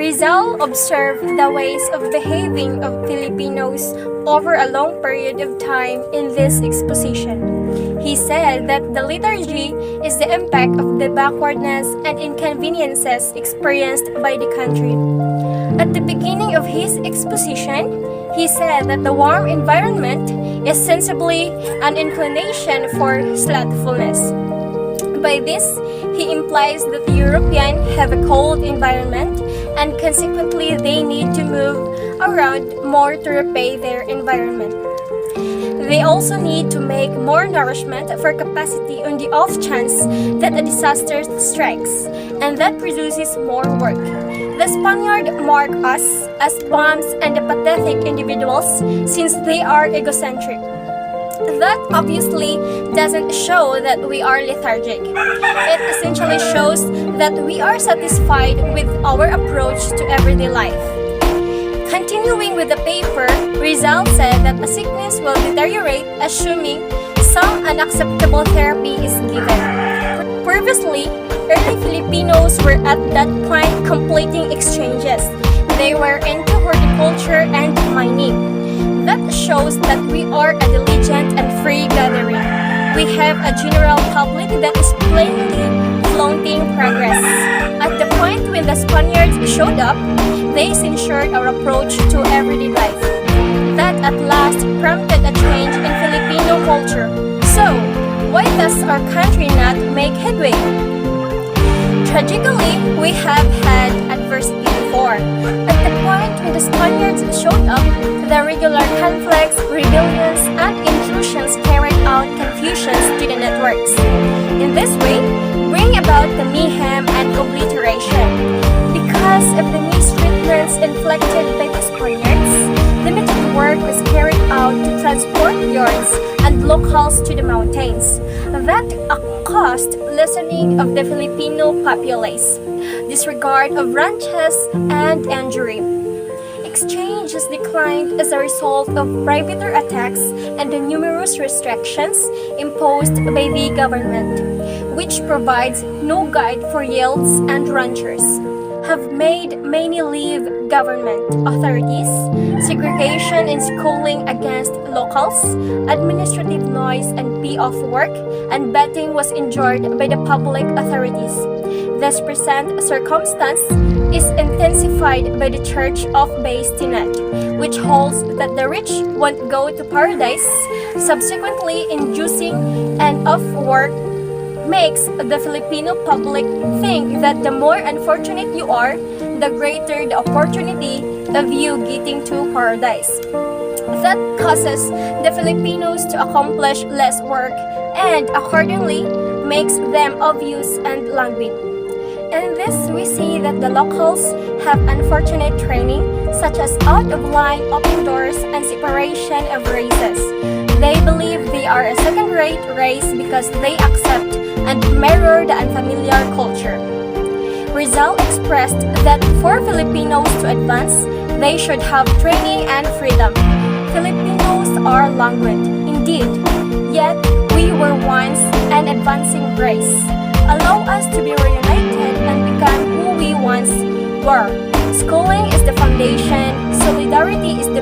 Rizal observed the ways of behaving of Filipinos over a long period of time in this exposition. He said that the liturgy is the impact of the backwardness and inconveniences experienced by the country. At the beginning of his exposition, he said that the warm environment is sensibly an inclination for slothfulness. By this, he implies that the European have a cold environment and consequently they need to move around more to repay their environment. They also need to make more nourishment for capacity on the off chance that a disaster strikes, and that produces more work. The Spaniard mark us as bums and pathetic individuals since they are egocentric. That obviously doesn't show that we are lethargic. It essentially shows that we are satisfied with our approach to everyday life. Continuing with the paper, Rizal said that a sickness will deteriorate assuming some unacceptable therapy is given. Previously, early Filipinos were at that point completing exchanges. They were into horticulture and mining. That shows that we are a diligent and free gathering. We have a general public that is plainly flaunting progress. At the point when the Spaniards showed up, they censured our approach to everyday life. That at last prompted a change in Filipino culture. So, why does our country not make headway? Tragically, we have had adversity before. At the point when the Spaniards showed up, the regular conflicts, rebellions, and intrusions carried out confusions to the networks. In this way, bring about the mayhem and obliteration. Because of the mistreatments inflicted by the Spaniards, limited work was carried out to transport yards and locals to the mountains. That caused lessening of the Filipino populace, disregard of ranches, and injury. Exchange has declined as a result of privateer attacks and the numerous restrictions imposed by the government, which provides no guide for yields and ranchers, have made many leave government authorities, segregation in schooling against locals, administrative noise and pay-off work, and betting was enjoyed by the public authorities. This present circumstance is intensified by the Church of Bastinet, which holds that the rich won't go to paradise, subsequently inducing an off-work makes the Filipino public think that the more unfortunate you are, the greater the opportunity of you getting to paradise. That causes the Filipinos to accomplish less work and accordingly makes them obvious and languid. In this, we see that the locals have unfortunate training, such as out-of-line open doors and separation of races. They believe they are a second-rate race because they accept and mirror the unfamiliar culture. Rizal expressed that for Filipinos to advance, they should have training and freedom. Filipinos are languid, indeed, yet we were once an advancing race. Allow us to be reunited and become who we once were. Schooling is the foundation, solidarity is the